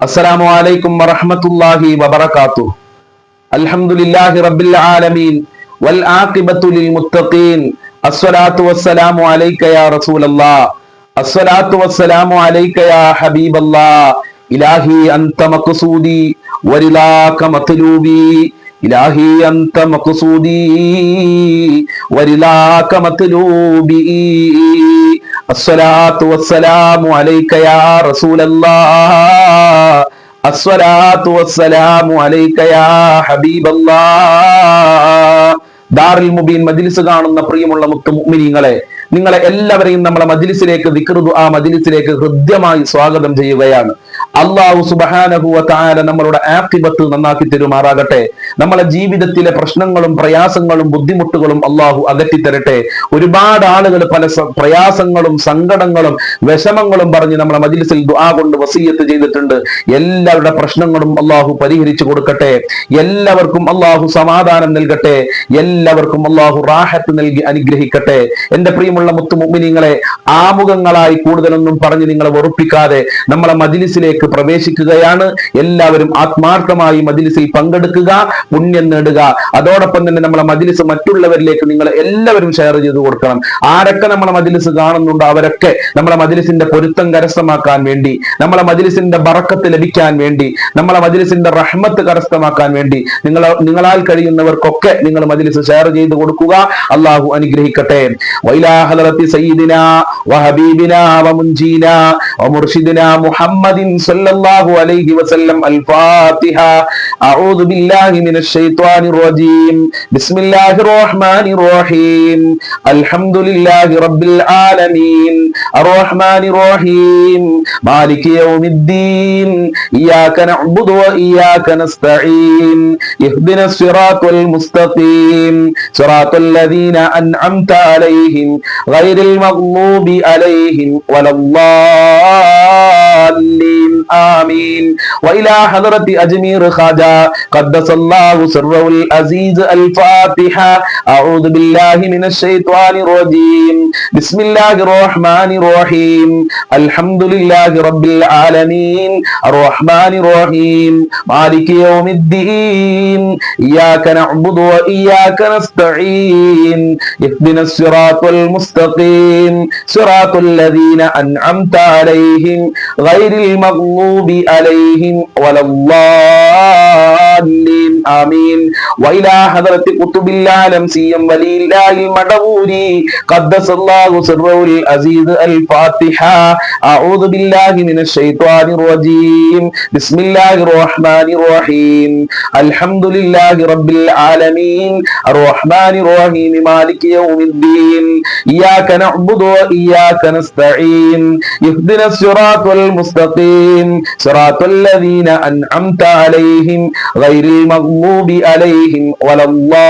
السلام عليكم ورحمة الله وبركاته. الحمد لله رب العالمين والعاقبة للمتقين. الصلاة والسلام عليك يا رسول الله. الصلاة والسلام عليك يا حبيب الله. إلهي أنت مقصودي ورضاك مطلوبي. إلهي أنت مقصودي ورضاك مطلوبي. الصلاة والسلام عليك يا رسول الله. അസ്സലാത്തു വസ്സലാമു അലൈക യാ ഹബീബല്ലാഹ്. ദാറുൽ മുബീൻ മജ്ലിസ് കാണുന്ന പ്രിയമുള്ള മുത്തു മുഅ്മിനീങ്ങളെ, നിങ്ങളെ എല്ലാവരെയും നമ്മളെ മജ്ലിസിലേക്ക് ദിക്ർ ദുആ മജ്ലിസിലേക്ക് ഹൃദ്യമായി സ്വാഗതം ചെയ്യുകയാണ്. അല്ലാഹു സുബ്ഹാനഹു വ തആല നമ്മളുടെ ആഖിബത്ത് നന്നാക്കി തരുമാറാകട്ടെ. നമ്മളെ ജീവിതത്തിലെ പ്രശ്നങ്ങളും പ്രയാസങ്ങളും ബുദ്ധിമുട്ടുകളും അല്ലാഹു അകറ്റി തരട്ടെ. ഒരുപാട് ആളുകൾ പല പ്രയാസങ്ങളും സങ്കടങ്ങളും വിഷമങ്ങളും പറഞ്ഞ് നമ്മളെ മജ്ലിസിൽ ദുആ കൊണ്ട് വസിയത്ത് ചെയ്തിട്ടുണ്ട്. എല്ലാവരുടെ പ്രശ്നങ്ങളും അല്ലാഹു പരിഹരിച്ചു കൊടുക്കട്ടെ. എല്ലാവർക്കും അല്ലാഹു സമാധാനം നൽകട്ടെ. എല്ലാവർക്കും അല്ലാഹു റാഹത്ത് നൽകി അനുഗ്രഹിക്കട്ടെ. എന്റെ പ്രിയമുള്ള മുത്തു മുഅ്മിനീങ്ങളെ, ആമുഖങ്ങളായി കൂടുതലൊന്നും പറഞ്ഞ് നിങ്ങളെ വെറുപ്പിക്കാതെ നമ്മളെ മജ്ലിസിലേക്ക് പ്രവേശിക്കുകയാണ്. എല്ലാവരും ആത്മാർത്ഥമായി മജ്ലിസിൽ പങ്കെടുക്കുക, പുണ്യം നേടുക. അതോടൊപ്പം തന്നെ നമ്മളെ മജ്ലിസ് മറ്റുള്ളവരിലേക്ക് നിങ്ങൾ എല്ലാവരും ഷെയർ ചെയ്ത് കൊടുക്കണം. ആരൊക്കെ നമ്മളെ മജ്ലിസ് കാണുന്നുണ്ടോ അവരൊക്കെ നമ്മളെ മജ്ലിസിന്റെ പൊരുത്തം കരസ്ഥമാക്കാൻ വേണ്ടി, നമ്മളെ മജ്ലിസിന്റെ ബറക്കത്ത് ലഭിക്കാൻ വേണ്ടി, നമ്മളെ മജ്ലിസിന്റെ റഹ്മത്ത് കരസ്ഥമാക്കാൻ വേണ്ടി നിങ്ങളാൽ കഴിയുന്നവർക്കൊക്കെ നിങ്ങൾ മജ്ലിസ് ഷെയർ ചെയ്ത് കൊടുക്കുക. അല്ലാഹു അനുഗ്രഹിക്കട്ടെ. വഇലാ ഹളറത്തി സയ്യിദിനാ വഹബീബിനാ വമുൻജീനാ വമുർഷിദിനാ മുഹമ്മദിൻ സല്ലല്ലാഹു അലൈഹി വസല്ലം. അൽ ഫാത്തിഹ. അഊദു ബില്ലാഹി മിനശ് ശൈത്വാനിർ റജീം. ബിസ്മില്ലാഹിർ റഹ്മാനിർ റഹീം. അൽഹംദുലില്ലാഹി റബ്ബിൽ ആലമീൻ അർറഹ്മാനിർ റഹീം മാലികി യൗമിദ്ദീൻ ഇയ്യാക നഅ്ബുദു വ ഇയ്യാക നസ്തഈൻ ഇഹ്ദിനസ് സിറാത്തൽ മുസ്തഖീം സിറാത്തൽ ലദീന അൻഅംത അലൈഹിം ഗൈറിൽ മഗ്ളൂബി അലൈഹിം വലദ്ദാല്ലീൻ. ആമീൻ. വഇലാ ഹളറത്തി അജ്മീർ ഖാജ ഖദ്ദസല്ലാഹു സിർറഹുൽ അസീസ്. അൽ ഫാത്തിഹ. അഊദു ബില്ലാഹി മിനശ് ശൈത്വാനിർ റജീം. ബിസ്മില്ലാഹിർ റഹ്മാനിർ റഹീം. അൽഹംദുലില്ലാഹി റബ്ബിൽ ആലമീൻ അർറഹ്മാനിർ റഹീം മാലികി യൗമിദ്ദീൻ ഇയ്യാക നഅ്ബുദു വ ഇയ്യാക നസ്തഈൻ ഇഹ്ദിനസ് സിറാത്തൽ മുസ്തഖീം സിറാത്തൽ ലദീന അൻഅംത അലൈഹിം ഗൈറിൽ മഗ്ളൂബി അലൈഹിം വലദ്ദാല്ലീൻ. ആമീൻ. വഇലാ ഹദറത്തി ഖുതുബിൽ ആലം സിയം വലില്ലാഹിൽ മദഊരി ഖദ്ദസല്ലാഹു സിർറഹുൽ അസീസ്. അൽ ഫാത്തിഹ. അഊദു ബില്ലാഹി മിനശ് ശൈത്വാനിർ റജീം. ബിസ്മില്ലാഹിർ റഹ്മാനിർ റഹീം. അൽഹംദുലില്ലാഹി റബ്ബിൽ ആലമീൻ അർറഹ്മാനിർ റഹീം മാലികി യൗമിദ്ദീൻ ഇയ്യാക നഅ്ബുദു വ ഇയ്യാക നസ്തഈൻ ഇഹ്ദിനസ് സിറാത്തൽ മുസ്തഖീം സിറാത്തൽ ലദീന അൻഅംത അലൈഹിം ഗൈറിൽ മഗ്ളൂബി അലൈഹിം വലദ്ദാല്ലീൻ.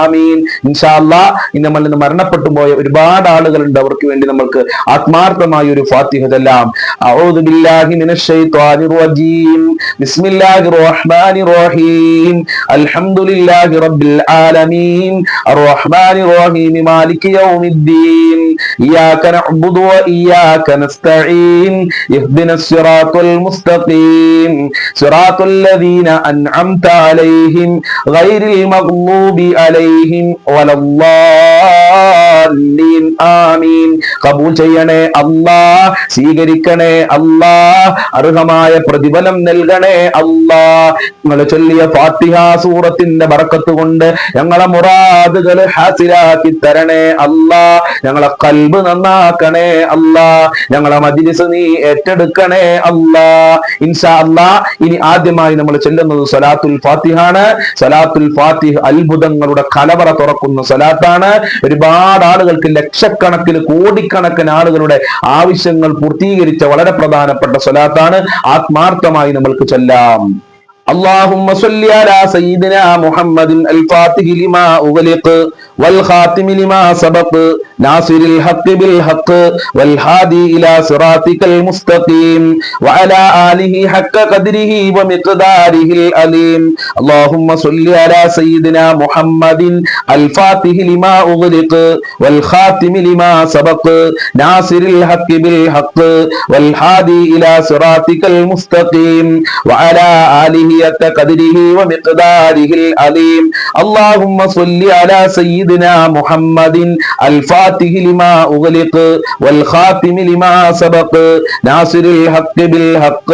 ആമീൻ. ഇൻഷാ അല്ലാഹ് ഇന്ന് നമ്മൾ മരണപ്പെട്ടു പോയ ഒരുപാട് ആളുകളുണ്ട്. അവർക്ക് വേണ്ടി നമ്മൾക്ക് ആത്മാർത്ഥമായ ഒരു ഫാത്തിഹ ചൊല്ലാം. അഊദു ബില്ലാഹി മിനശ് ശൈത്വാനിർ റജീം. ബിസ്മില്ലാഹിർ റഹ്മാനിർ റഹീം. അൽഹംദുലില്ലാഹി റബ്ബിൽ ആലമീൻ അർറഹ്മാനിർ റഹീം മാലികി യൗമിദ്ദീൻ ഇയ്യാക നഅ്ബുദു വ ഇയ്യാക നസ്തഈൻ ഇഹ്ദിനസ് സിറാത്തൽ മുസ്തഖീം സിറാത്തൽ ലദീന അൻഅംത അലൈഹിം ഗൈറിൽ മഗ്ളൂബി അലൈഹിം വലദ്ദാല്ലീൻ. ആമീൻ. ഖബൂൽ ചെയ്യണേ അല്ലാഹ്, സ്വീകരിക്കണേ അല്ലാഹ്, അർഹമായ പ്രതിഫലം നൽകണേ അല്ലാഹ്. നിങ്ങൾ ചൊല്ലിയ ഫാത്തിഹ സൂറത്തിന്റെ ബറക്കത്ത് കൊണ്ട് ഞങ്ങളെ മുറാദുകൾ ഹാസിലാക്കി തരണേ അല്ലാഹ്. ഞങ്ങളെ ഖൽബ് നന്നാക്കണേ അല്ലാഹ്. ഞങ്ങളെ മജ്ലിസ് നീ ഏറ്റെടുക്കണേ അല്ലാഹ്. ഇൻഷാ അല്ലാഹ് ഇനി ആദ്യമായി നമ്മൾ ചൊല്ലുന്നത് സ്വലാത്തുൽ ഫാത്തിഹാണ്. സ്വലാത്തുൽ ഫാത്തിഹ അത്ഭുതങ്ങളുടെ കലവറ തുറക്കുന്ന സ്വലാത്താണ്. ഒരുപാട് ആളുകൾക്ക് ലക്ഷക്കണക്കിന് കോടിക്കണക്കിന് ആളുകളുടെ ആവശ്യങ്ങൾ പൂർത്തീകരിച്ച വളരെ പ്രധാനപ്പെട്ട സ്വലാത്താണ്. ആത്മാർത്ഥമായി നമ്മൾക്ക് ചൊല്ലാം. اللهم صل على سيدنا محمد الفاتح لما أغلق والخاتم لما سبق ناصر الحق بالحق والهادي إلى صراطك المستقيم وعلى آله حق قدره ومقداره العليم. اللهم صل على سيدنا محمد الفاتح لما أغلق والخاتم لما سبق ناصر الحق بالحق والهادي إلى صراطك المستقيم وعلى آله حق قدره ومقداره العليم. اللهم صل على سيدنا محمد الفاتح لما أغلق والخاتم لما سبق ناصر الحق بالحق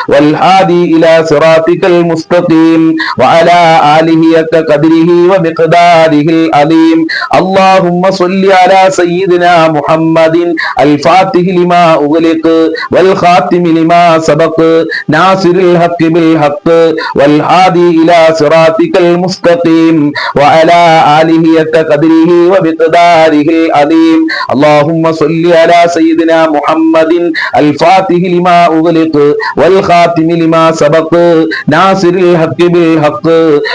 والهادي إلى صراطك المستقيم وعلى آله حق قدره ومقداره العليم. اللهم صل على سيدنا محمد الفاتح لما أغلق والخاتم لما سبق ناصر الحق بالحق والهادي إلى صراطك المستقيم وعلى آله حق قدره ومقداره العظيم. اللهم صل على سيدنا محمد الفاتح لما أغلق والخاتم لما سبق ناصر الحق بالحق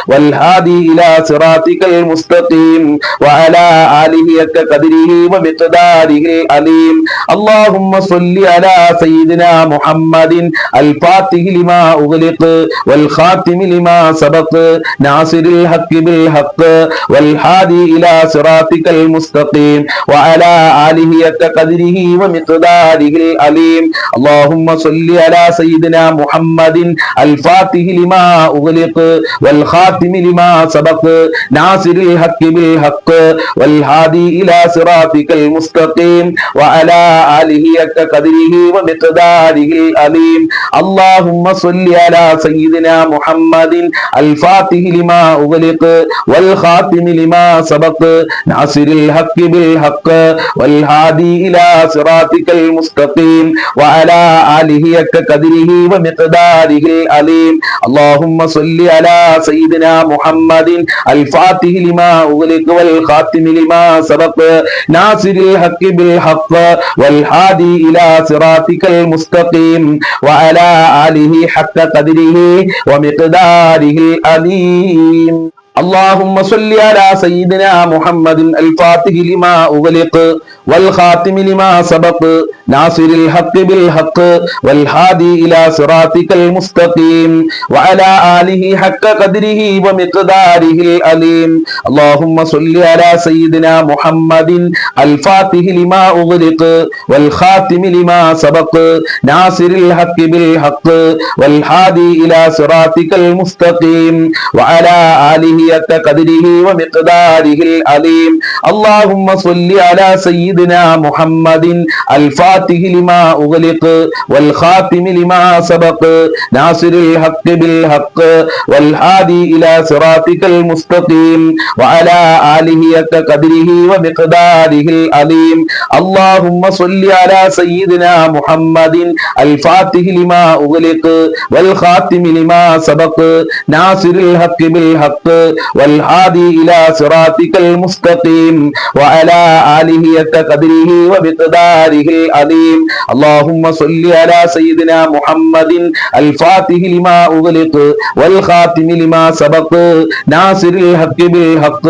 والهادي إلى صراطك المستقيم وعلى آله حق قدره ومقداره العظيم. اللهم صل على سيدنا محمد الفاتح لما أغلق والخاتم لما سبق ناصر الحق بالحق والهادي إلى صراطك المستقيم وعلى آله حق قدره ومقداره العظيم. اللهم صل على سيدنا محمد الفاتح لما أغلق والخاتم لما سبق ناصر الحق بالحق والهادي إلى صراطك المستقيم وعلى آله حق قدره ومقداره العظيم. اللهم صل على سيدنا محمد الفاتح لما أغلق والخاتم لما سبق ناصر الحق بالحق والهادي إلى صراطك المستقيم وعلى آله حق قدره ومقداره العظيم. اللهم صل على سيدنا محمد الفاتح لما أغلق والخاتم لما سبق ناصر الحق بالحق والهادي إلى صراطك المستقيم وعلى آله حق قدره ومقداره العظيم. اللهم صل على سيدنا محمد الفاتح لما أغلق والخاتم لما سبق ناصر الحق بالحق والهادي إلى صراطك المستقيم وعلى آله حق قدره ومقداره العظيم. اللهم صل على سيدنا محمد الفاتح لما أغلق والخاتم لما سبق ناصر الحق بالحق والهادي إلى صراطك المستقيم وعلى آله حق قدره ومقداره العظيم. اللهم صل على سيدنا محمد الفاتح لما أغلق والخاتم لما سبق ناصر الحق بالحق والهادي إلى صراطك المستقيم وعلى آله حق قدره ومقداره العظيم. اللهم صل على سيدنا محمد الفاتح لما أغلق والخاتم لما سبق ناصر الحق بالحق والهادي إلى صراطك المستقيم وعلى آله حق قدره ومقداره العظيم. اللهم صل على سيدنا محمد الفاتح لما أغلق والخاتم لما سبق ناصر الحق بالحق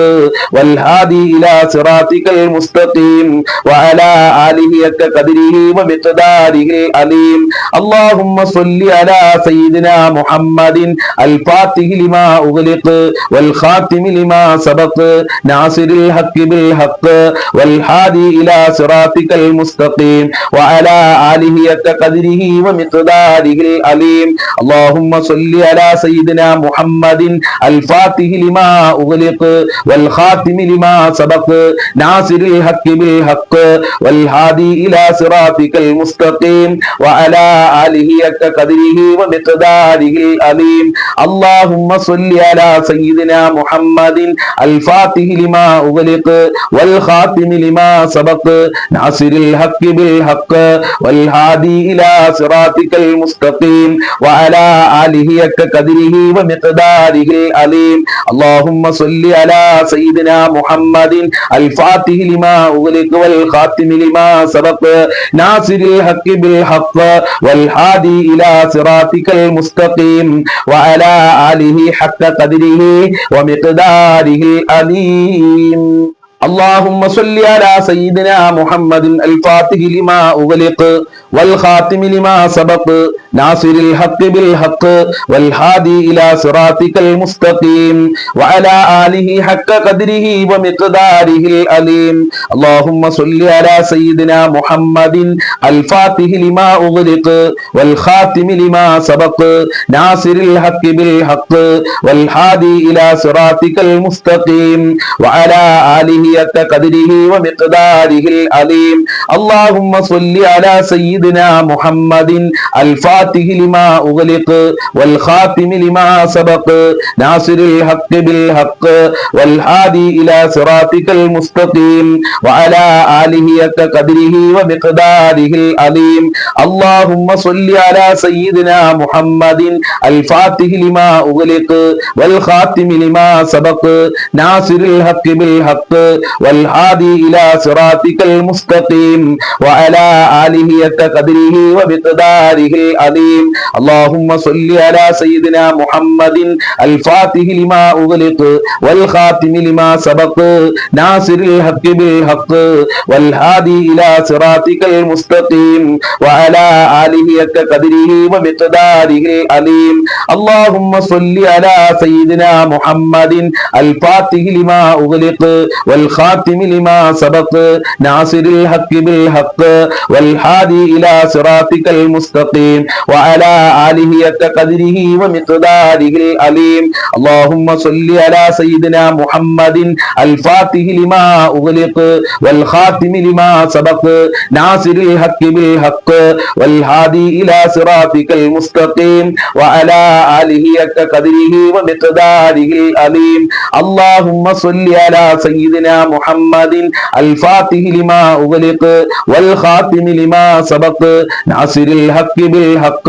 والهادي إلى صراطك المستقيم وعلى آله حق قدره ومقداره العظيم. اللهم صل على سيدنا محمد الفاتح لما أغلق والخاتم لما سبق ناصر الحق بالحق والهادي إلى صراطك المستقيم وعلى آله حق قدره ومقداره العظيم. اللهم صل على سيدنا محمد الفاتح لما أغلق والخاتم لما سبق ناصر الحق بالحق والهادي إلى صراطك المستقيم وعلى آله حق قدره ومقداره العظيم. اللهم صل على سيدنا محمد الفاتح لما أغلق والخاتم لما سبق ناصر الحق بالحق بالحق والهادي إلى صراطك المستقيم وعلى آله حق قدره ومقداره العظيم اللهم صل على سيدنا محمد الفاتح لما أغلق والخاتم لما سبق ناصر الحق بالحق والهادي إلى صراطك المستقيم وعلى آله حق قدره ومقداره العظيم اللهم صل على سيدنا محمد الفاتح لما أغلق والخاتم لما سبق ناصر الحق بالحق والهادي إلى صراطك المستقيم وعلى آله حق قدره ومقداره العظيم اللهم صل على سيدنا محمد الفاتح لما أغلق والخاتم لما سبق ناصر الحق بالحق والهادي إلى صراطك المستقيم وعلى آله حق قدره ومقداره العظيم اللهم صل على سيدنا محمد الفاتح لما أغلق والخاتم لما سبق ناصر الحق بالحق والهادي إلى صراطك المستقيم وعلى آله حق قدره ومقداره العظيم اللهم صل على سيدنا محمد الفاتح لما أغلق والخاتم لما سبق ناصر الحق بالحق والهادي إلى صراطك المستقيم وعلى آله حق قدره ومقداره العظيم اللهم صل على سيدنا محمد الفاتح لما أغلق والخاتم لما سبق ناصر الحق بالحق والهادي إلى صراطك المستقيم وعلى آله حق قدره ومقداره العظيم اللهم صل على سيدنا محمد الفاتح لما أغلق والخاتم لما سبق ناصر الحق بالحق والهادي إلى صراطك المستقيم وعلى آله حق قدره ومقداره العظيم اللهم صل على سيدنا محمد الفاتح لما أغلق والخاتم لما سبق ناصر الحق بالحق والهادي إلى صراطك المستقيم وعلى آله حق قدره ومقداره العظيم اللهم صل على سيدنا محمد الفاتح لما أغلق والخاتم لما سبق ناصر الحق بالحق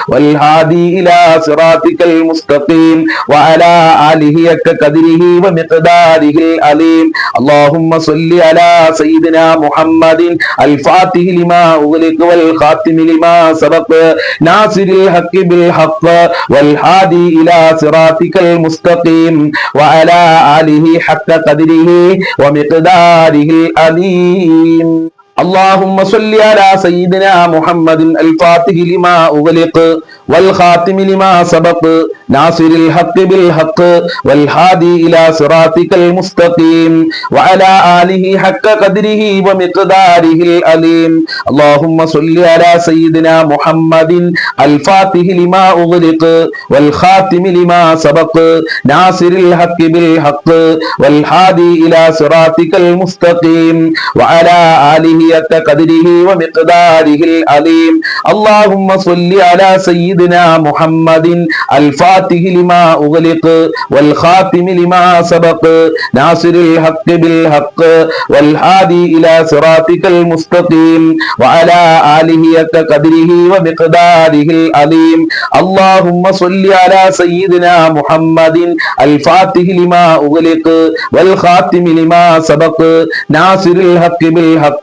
والهادي إلى صراطك المستقيم وعلى آله حق قدره ومقداره العظيم اللهم صل على سيدنا محمد الفاتح لما أغلق والخاتم لما سبق ناصر الحق بالحق والهادي إلى صراطك المستقيم وعلى آله حق قدره ومقداره العظيم اللهم صل على سيدنا محمد الفاتح لما أغلق والخاتم لما سبق ناصر الحق بالحق والهادي إلى صراطك المستقيم وعلى آله حق قدره ومقداره العظيم اللهم صل على سيدنا محمد الفاتح لما أغلق والخاتم لما سبق ناصر الحق بالحق والهادي إلى صراطك المستقيم وعلى آله حق قدره ومقداره العظيم اللهم صل على سيدنا محمد الفاتح لما أغلق والخاتم لما سبق ناصر الحق بالحق والهادي إلى صراطك المستقيم وعلى آله حق قدره ومقداره العظيم اللهم صل على سيدنا محمد الفاتح لما أغلق والخاتم لما سبق ناصر الحق بالحق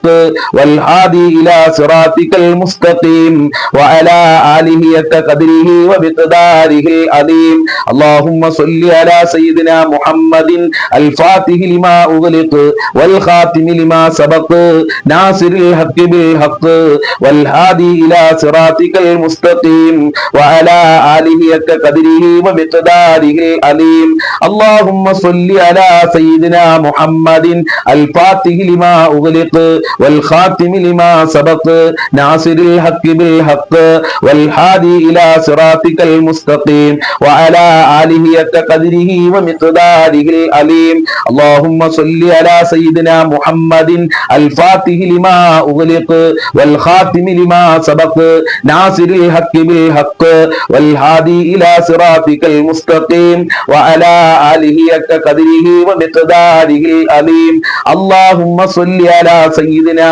والهادي إلى صراطك المستقيم وعلى آله حق قدره ومقداره العظيم اللهم صل على سيدنا محمد الفاتح لما أغلق والخاتم لما سبق ناصر الحق بالحق والهادي إلى صراطك المستقيم وعلى آله حق قدره ومقداره العظيم اللهم صل على سيدنا محمد الفاتح لما أغلق والخاتم لما سبق ناصر الحق بالحق والهادي إلى صراطك المستقيم وعلى آله حق قدره ومقداره العظيم اللهم صل على سيدنا محمد الفاتح لما أغلق والخاتم لما سبق ناصر الحق بالحق والهادي إلى صراطك المستقيم وعلى آله حق قدره ومقداره العظيم اللهم صل على سيدنا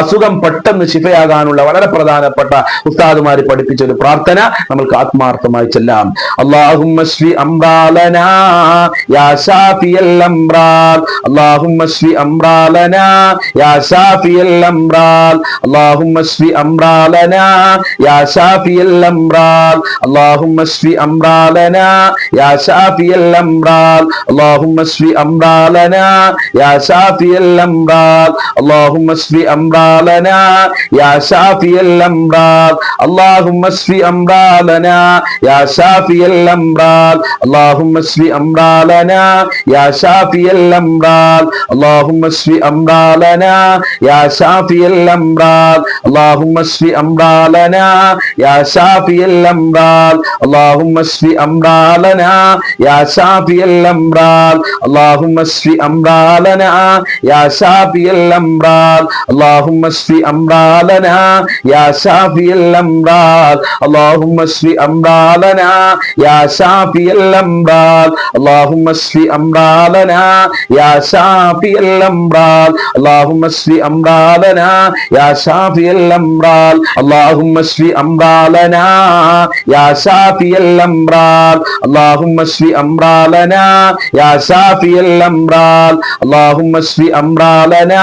അസുഖം പെട്ടെന്ന് ശിഫയാകാനുള്ള വളരെ പ്രധാനപ്പെട്ട ഉസ്താദുമാര് പഠിപ്പിച്ച ഒരു പ്രാർത്ഥന നമ്മൾക്ക് ആത്മാർത്ഥമായി ചെല്ലാം. അല്ലാഹുമ്മ ശ്ഫി അംറാലനാ യാ ശാഫിയൽ അംറാൽ, അല്ലാഹുമ്മ ശ്ഫി അംറാലനാ യാ ശാഫിയൽ അംറാൽ, അല്ലാഹുമ്മ ശ്ഫി അംറാലനാ യാ ശാഫിയൽ അംറാൽ, അല്ലാഹുമ്മ ശ്ഫി അംറാലനാ യാ ശാഫിയൽ അംറാൽ, അല്ലാഹുമ്മ ശ്ഫി അംറാലനാ യാ ശാഫിയൽ അംറാൽ, അല്ലാഹുമ്മ ശ്ഫി അംറാലനാ യാ ശാഫിയൽ അംറാൽ, അല്ലാഹുമ്മ ശ്ഫി അംറാലനാ യാ ശാഫിയൽ അംറാൽ, അല്ലാഹുമ്മ ശ്ഫി അംറാലനാ യാ ശാഫിയൽ അംറാൽ, അല്ലാഹുമ്മ ശ്ഫി അംറാലനാ യാ ശാഫിയൽ അംറാൽ, അല്ലാഹുമ്മ ശ്ഫി അംറാലനാ യാ ശാഫിയൽ അംറാൽ, അല്ലാഹുമ്മ ശ്ഫി അംറാലനാ യാ ശാഫിയൽ അംറാൽ, അല്ലാഹുമ്മ ശ്ഫി അംറാലനാ യാ ശാഫിയൽ അംറാൽ, അല്ലാഹുമ്മ ശ്ഫി അംറാലനാ യാ ശാഫിയൽ അംറാൽ, അല്ലാഹുമ്മ ശ്ഫി അംറാലനാ യാ ശാഫിയൽ അംറാൽ, അല്ലാഹുമ്മ ശ്ഫി അംറാലനാ യാ ശാഫിയൽ അംറാൽ, അല്ലാഹുമ്മ ശ്ഫി അംറാലനാ യാ ശാഫിയൽ അംറാൽ, അല്ലാഹുമ്മ ശ്ഫി അംറാലനാ യാ ശാഫിയൽ അംറാൽ, അല്ലാഹുമ്മ ശ്ഫി അംറാലനാ യാ ശാഫിയൽ അംറാൽ, അല്ലാഹുമ്മ ശ്ഫി അംറാലനാ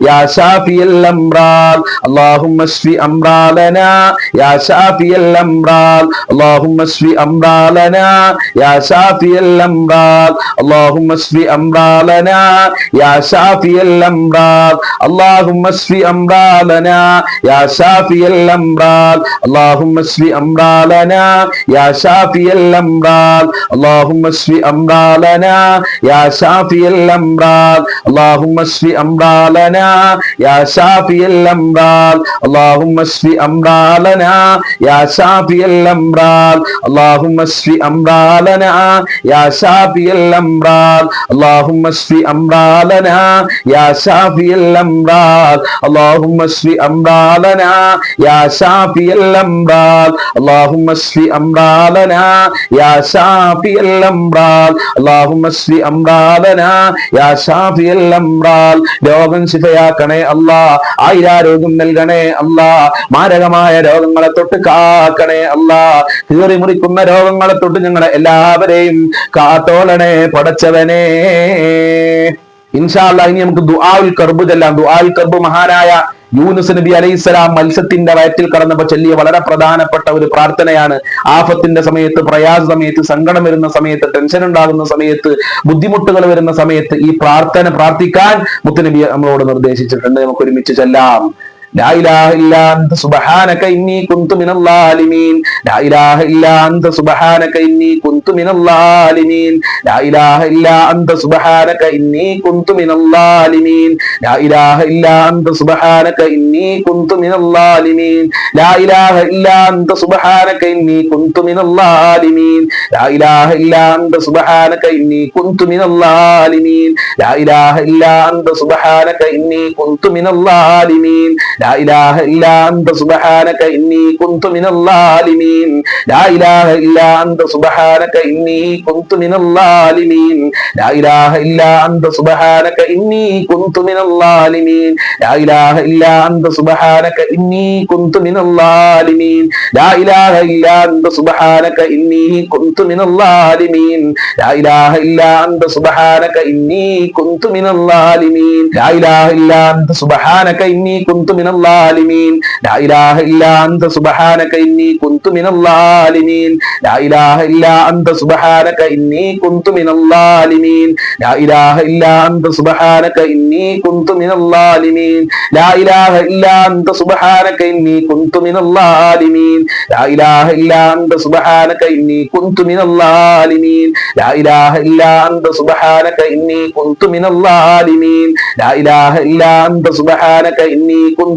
യാ ശാഫിയൽ അംറാൽ, അല്ലാഹുമ്മ ശ്ഫി അംറാലനാ യാ ശാഫിയൽ അംറാൽ, അല്ലാഹുമ്മ ശ്ഫി അംറാലനാ യാ ശാഫിയൽ അംറാൽ, അല്ലാഹുമ്മ ശ്ഫി അംറാലനാ യാ ശാഫിയൽ അംറാൽ, അല്ലാഹുമ്മ ശ്ഫി അംറാലനാ യാ ശാഫിയൽ അംറാൽ, അല്ലാഹുമ്മ ശ്ഫി അംറാലനാ യാ ശാഫിയൽ അംറാൽ, അല്ലാഹുമ്മ ശ്ഫി അംറാലനാ യാ ശാഫിയൽ അംറാൽ, അല്ലാഹുമ്മ ശ്ഫി അംറാലനാ യാ ശാഫിയൽ അംറാൽ, അല്ലാഹുമ്മ ശ്ഫി അംറാലനാ യാ ശാഫിയൽ അംറാൽ, അല്ലാഹുമ്മ ശ്ഫി അംറാലനാ യാ ശാഫിയൽ അംറാൽ, അല്ലാഹുമ്മ ശ്ഫി അംറാലനാ യാ ശാഫിയൽ അംറാൽ, അല്ലാഹുമ്മ ശ്ഫി അംറാലനാ യാ ശാഫിയൽ അംറാൽ, അല്ലാഹുമ്മ ശ്ഫി അംറാലനാ യാ ശാഫിയൽ അംറാൽ, അല്ലാഹുമ്മ ശ്ഫി അംറാലനാ യാ ശാഫിയൽ അംറാൽ. രോഗം ശിഫയാക്കണേ അല്ലാ, ആയിരാരോഗ്യം നൽകണേ അല്ലാ, മാരകമായ രോഗങ്ങളെ തൊട്ട് കാക്കണേ അല്ലാ, കീറി മുറിക്കുന്ന രോഗങ്ങളെ തൊട്ട് ഞങ്ങളെ എല്ലാവരെയും കാത്തോളണേ പടച്ചവനേ. ഇൻഷാ അല്ലാഹ് ഇനി നമുക്ക് ദുആഉൽ കർബ് ചെല്ലാം. ദുആഉൽ കർബ് മഹാനായ യൂനുസ് നബി അലൈഹിസ്സലാം മത്സ്യത്തിന്റെ വയറ്റിൽ കടന്നപ്പോൾ ചൊല്ലിയ വളരെ പ്രധാനപ്പെട്ട ഒരു പ്രാർത്ഥനയാണ്. ആഫത്തിന്റെ സമയത്ത്, പ്രയാസ സമയത്ത്, സങ്കടം വരുന്ന സമയത്ത്, ടെൻഷൻ ഉണ്ടാകുന്ന സമയത്ത്, ബുദ്ധിമുട്ടുകൾ വരുന്ന സമയത്ത് ഈ പ്രാർത്ഥന പ്രാർത്ഥിക്കാൻ മുത്തുനബി നമ്മളോട് നിർദ്ദേശിച്ചിട്ടുണ്ട്. നമുക്ക് ഒരുമിച്ച് ചെല്ലാം. لا إله إلا أنت سبحانك إني كنت من الظالمين. لا إله إلا أنت سبحانك إني كنت من الظالمين. لا إله إلا أنت سبحانك إني كنت من الظالمين. لا إله إلا أنت سبحانك إني كنت من الظالمين. لا إله إلا أنت سبحانك إني كنت من الظالمين. لا إله إلا أنت سبحانك إني كنت من الظالمين. لا إله إلا أنت سبحانك إني كنت من الظالمين. لا إله إلا أنت سبحانك إني كنت من الظالمين. لا إله إلا أنت سبحانك إني كنت من الظالمين. لا إله إلا أنت سبحانك إني كنت من الظالمين. لا إله إلا أنت سبحانك إني كنت من الظالمين. لا إله إلا أنت سبحانك إني كنت من الظالمين. لا إله إلا أنت سبحانك إني كنت من الظالمين. لا إله إلا أنت سبحانك إني كنت من الظالمين. لا إله إلا أنت سبحانك إني كنت من الظالمين. لا إله إلا أنت سبحانك إني كنت من الظالمين. لا إله إلا أنت سبحانك إني كنت من الظالمين. لا إله إلا أنت سبحانك إني كنت من الظالمين. لا إله إلا أنت سبحانك إني كنت من الظالمين. لا إله إلا أنت سبحانك إني كنت من الظالمين. لا إله إلا أنت سبحانك إني كنت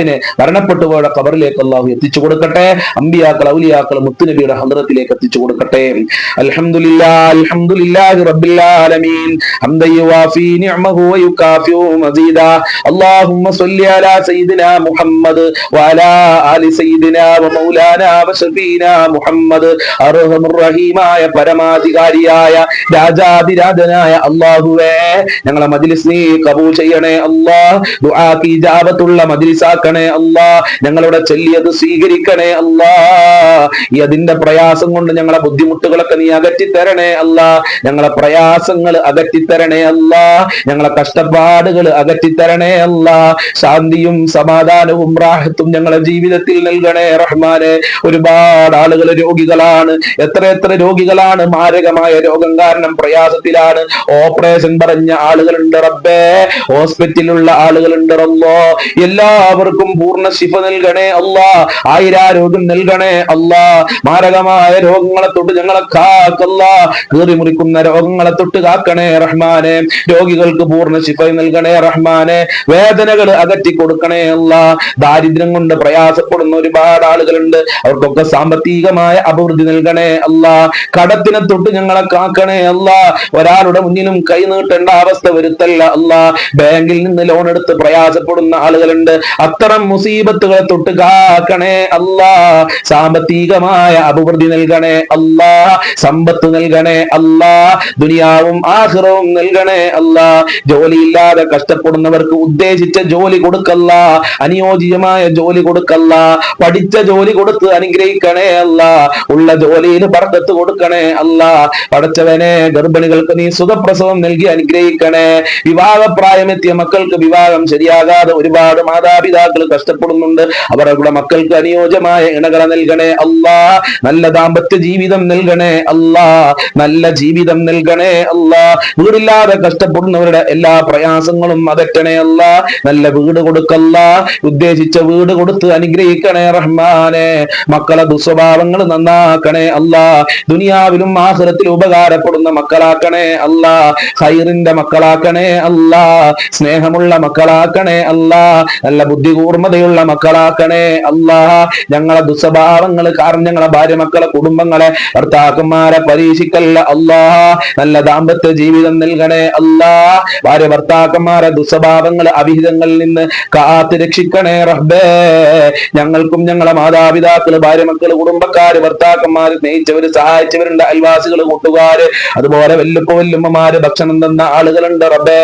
പിതാവിനെ മരണപ്പെട്ടുപോയ ഖബറിലേക്ക് അല്ലാഹു എത്തിച്ചു കൊടുക്കട്ടെ. അമ്പിയാക്കൾ ഔലിയാക്കൾ മുത്തുനബിയുടെ ഹദ്റത്തിലേക്ക് എത്തിച്ചു കൊടുക്കട്ടെ. അൽഹംദുലില്ലാഹി റബ്ബിൽ ആലമീൻ ഹംദൻ യുവാഫി നിഅമഹു വയുകാഫിഉ മസീദാ. അല്ലാഹുമ്മ സ്വല്ലി അലാ സയ്യിദിനാ മുഹമ്മദ് വഅലാ ആലി സയ്യിദിനാ വമൗലാനാ വശഫീനാ മുഹമ്മദ്. അർഹമുർ റഹീമായ പരമാധികാരിയായ രാജാധിരാജനായ അല്ലാഹുവേ, ഞങ്ങളെ മജ്ലിസ് നീ കബൂൽ ചെയ്യണേ അല്ലാഹ്. ദുആക്ക് ഇജാബത്തുള്ള മജ്ലിസ് ആക്കണേ അല്ലാഹ്. ഞങ്ങളുടെ ചൊല്ലിയത് സ്വീകരിക്കണേ അല്ലാഹ്. അതിന്റെ പ്രയാസം കൊണ്ട് ഞങ്ങളെ ബുദ്ധിമുട്ടുകളൊക്കെ നീ അകറ്റി തരണേ അല്ലാഹ്. ഞങ്ങളെ പ്രയാസങ്ങൾ അകറ്റി തരണേ അല്ലാഹ്. ഞങ്ങളെ കഷ്ടപ്പാടുകൾ അകറ്റി തരണേ അല്ലാഹ്. ശാന്തിയും സമാധാനവും റാഹത്തും ഞങ്ങളെ ജീവിതത്തിൽ നൽകണേ റഹ്മാനെ. ഒരുപാട് ആളുകൾ രോഗികളാണ്, എത്ര രോഗികളാണ്, മാരകമായ രോഗം കാരണം പ്രയാസത്തിലാണ്. ഓപ്പറേഷൻ പറഞ്ഞ ആളുകളുണ്ട് റബ്ബേ, ഹോസ്പിറ്റലിലുള്ള ആളുകളുണ്ട് റബ്ബോ. എല്ലാവർക്കും പൂർണ്ണ ശിഫ നൽകണേ അല്ലാ. ആയിരാരോഗ്യം നൽകണേ അല്ലാ. മാരകമായ രോഗങ്ങളെ തൊട്ട് ഞങ്ങളെ കാക്കല്ല. കീറി മുറിക്കുന്ന രോഗങ്ങളെ തൊട്ട് കാക്കണേ റഹ്മാനെ. രോഗികൾക്ക് പൂർണ്ണ ശിഫ നൽകണേ റഹ്മാനെ. വേദനകൾ അകറ്റി കൊടുക്കണേ അല്ലാ. ദാരിദ്ര്യം കൊണ്ട് പ്രയാസപ്പെടുന്ന ഒരുപാട് ആളുകളുണ്ട്, അവർക്കൊക്കെ സാമ്പത്തികമായ അഭിവൃദ്ധി നൽകണേ അല്ലാ. കടത്തിനെ തൊട്ട് ഞങ്ങളെ കാക്കണേ അല്ലാ. ഒരാളുടെ മുന്നിലും കൈ നീട്ടേണ്ട അവസ്ഥ വരുത്തല്ല അല്ലാ. ബാങ്കിൽ നിന്ന് ലോൺ എടുത്ത് പ്രയാസപ്പെടുന്ന ആളുകളുണ്ട്, അത്തരം മുസീബത്തുകളെ തൊട്ട് കാക്കണേ അല്ലാ. സാമ്പത്തികമായ അഭിവൃദ്ധി നൽകണേ അല്ലാ. സമ്പത്ത് നൽകണേ അല്ലാ. ദുനിയാവും ആഖിറവും നൽകണേ അല്ലാ. ജോലിയില്ലാതെ കഷ്ടപ്പെടുന്നവർക്ക് ഉദ്ദേശിച്ച ജോലി കൊടുക്കല്ല, അനുയോജ്യമായ ജോലി കൊടുക്കല്ല. പഠിച്ച ജോലി കൊടുത്ത് അനുഗ്രഹിക്കണേ അല്ലാ. ഉള്ള ജോലിയിൽ ബർക്കത്ത് കൊടുക്കണേ അല്ലാ. പടച്ചവനെ, ഗർഭിണികൾക്ക് നീ സുഖപ്രസവം നൽകി അനുഗ്രഹിക്കണേ. വിവാഹപ്രായമെത്തിയ മക്കൾക്ക് വിവാഹം ശരിയാകാതെ ഒരുപാട് മാതാപിതാക്കൾ കഷ്ടപ്പെടുന്നുണ്ട്, അവരുടെ മക്കൾക്ക് അനുയോജ്യമായ ഇണകളെ നൽകണേ അല്ലാ. നല്ല ദാമ്പത്യ ജീവിതം നൽകണേ അല്ലാ. നല്ല ജീവിതം നൽകണേ അല്ലാ. വീടില്ലാതെ കഷ്ടപ്പെടുന്നവരുടെ എല്ലാ പ്രയാസങ്ങളും അകറ്റണേ അല്ലാ. നല്ല വീട് കൊടുക്കല്ല, ഉദ്ദേശിച്ച വീട് കൊടുത്ത് അനുഗ്രഹിക്കണേ റഹ്മാനെ. മക്കളെ ദുസ്വഭാവങ്ങൾ നന്നാക്കണേ അല്ലാ. ദുനിയാവിലും ആഖിറത്തിലും ഉപകാരപ്പെടുന്ന മക്കളാക്കണേ അല്ലാ. ഖൈറിന്റെ മക്കളാക്കണേ അല്ലാ. സ്നേഹമുള്ള മക്കളാക്കണേ അല്ലാ. നല്ല ബുദ്ധി കൂർമ്മതയുള്ള മക്കളാക്കണേ അല്ലാ. ഞങ്ങളെ ദുസ്വഭാവങ്ങൾ കാരണം ഞങ്ങളെ ഭാര്യ മക്കളെ കുടുംബങ്ങളെ ഭർത്താക്കന്മാരെ പരീക്ഷിക്കല്ല അല്ലാ. നല്ല ദാമ്പത്യ ജീവിതം നൽകണേ അല്ലാ. ഭാര്യ ഭർത്താക്കന്മാരെ ദുസ്വഭാവങ്ങൾ അവിഹിതങ്ങളിൽ നിന്ന് കാത്ത് രക്ഷിക്കണേ റബ്ബേ. ഞങ്ങൾക്കും ഞങ്ങളെ മാതാപിതാക്കള്, ഭാര്യ മക്കള്, കുടുംബക്കാര്, ഭർത്താക്കന്മാര്, സ്നേഹിച്ചവര്, സഹായിച്ചവരുണ്ട്, അയൽവാസികള്, കൂട്ടുകാര്, അതുപോലെ വല്ലുമ്മമാര്, ഭക്ഷണം തന്ന ആളുകളുണ്ട് റബ്ബേ.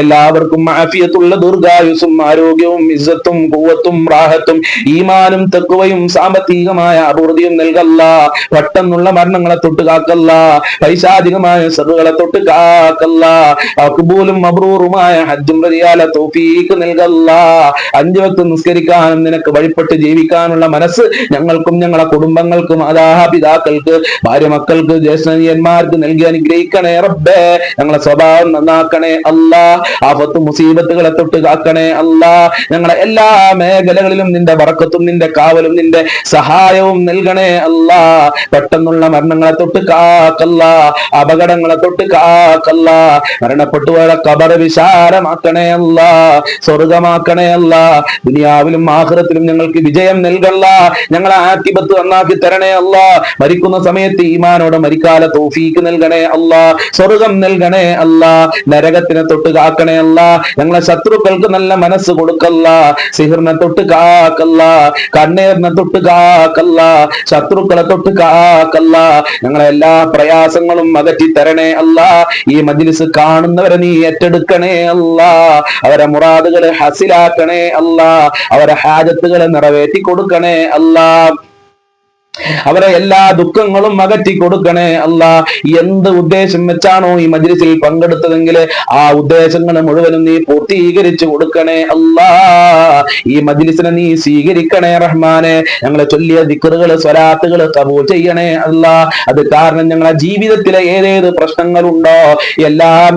എല്ലാവർക്കും ആഫിയത്തുള്ള ദീർഘായുസ്സും ആരോഗ്യവും ഇസ്സത്തും ഖുവ്വത്തും റാഹത്തും ഈമാനും തഖ്വയും സാമ്പത്തികമായ അഭിവൃദ്ധിയും നൽകല്ല. പെട്ടെന്നുള്ള മരണങ്ങളെ തൊട്ട് കാക്കല്ല. പൈശാചികമായ ശർറുകളെ തൊട്ട് കാക്കല്ല. മഖ്ബൂലും മബ്റൂറുമായ ഹജ്ജും റളിയാല തൗഫീഖ് നൽകല്ല. 5 വക്ത് നിസ്കരിക്കാനും നിനക്ക് വഴിപ്പെട്ട് ജീവിക്കാനുള്ള മനസ്സ് ഞങ്ങൾക്കും ഞങ്ങളെ കുടുംബങ്ങൾക്കും മാതാപിതാക്കൾക്ക്, ഭാര്യ മക്കൾക്ക്, ജ്യേഷ്ഠന്മാർക്ക് നൽകി അനുഗ്രഹിക്കണേ റബ്ബേ. ഞങ്ങളെ സ്വഭാവം നന്നാക്കണേ അല്ലാ. ആഫത്തും മുസീബത്തുകളെ തൊട്ട് കാക്കണേ അല്ലാ. ഞങ്ങളെ എല്ലാ മേഖലകളിലും നിന്റെ ബറക്കത്തും നിന്റെ കാവലും നിന്റെ സഹായവും നൽകണേ അല്ലാ. പെട്ടെന്നുള്ള മരണങ്ങളെ തൊട്ട് കാക്കല്ല. അപകടങ്ങളെ തൊട്ട് കാക്കല്ല. മരണപ്പെട്ടുപോയ ഖബർ വിശാലമാക്കണേ അല്ലാ. സ്വർഗമാക്കണേ അല്ലാ. ദുനിയാവിലും ആഖിറത്തിലും ഞങ്ങൾക്ക് വിജയം നൽകല്ല. ഞങ്ങളെ ആഖിബത്ത് നന്നാക്കി തരണേ അല്ലാ. മരിക്കുന്ന സമയത്ത് ഈമാനോടെ മരിക്കാലെ തൗഫീഖ് നൽകണേ അല്ലാ. സ്വർഗം നൽകണേ അല്ലാ. നരകത്തിനെ തൊട്ട് കാക്കണേ അല്ലാ. ഞങ്ങളെ ശത്രുക്കൾക്ക് നല്ല മനസ്സ് കൊടുക്കല്ല. സിഹിറിനെ തൊട്ട് കാക്കല്ല. കണ്ണീറിനെ തൊട്ട് കാക്കല്ല. ശത്രുക്കളെ തൊട്ട് കാക്കല്ല. ഞങ്ങളെ എല്ലാ പ്രയാസങ്ങളും അകറ്റി തരണേ അല്ലാ. ഈ മജ്ലിസ് കാണുന്നവരെ നീ ഏറ്റെടുക്കണേ അല്ലാ. അവരെ മുറാദുകളെ ഹസിലാക്കണേ അല്ലാ. അവരെ ഹാജത്തുകളെ നിറവേറ്റി കൊടുക്കണേ അല്ലാ. അവരെ എല്ലാ ദുഃഖങ്ങളും അകറ്റി കൊടുക്കണേ അല്ലാ. എന്ത് ഉദ്ദേശം വെച്ചാണോ ഈ മജ്ലിസിൽ പങ്കെടുത്തതെങ്കിൽ ആ ഉദ്ദേശങ്ങൾ മുഴുവനും നീ പൂർത്തീകരിച്ചു കൊടുക്കണേ അല്ലാ. ഈ മജ്ലിസിനെ നീ സ്വീകരിക്കണേ റഹ്മാനെ. ഞങ്ങളെ ചൊല്ലിയ ദിക്റുകൾ, സ്വലാത്തുകൾ കബൂൽ ചെയ്യണേ അല്ലാ. അത് കാരണം ഞങ്ങളെ ജീവിതത്തിലെ ഏതേത് പ്രശ്നങ്ങളുണ്ടോ എല്ലാം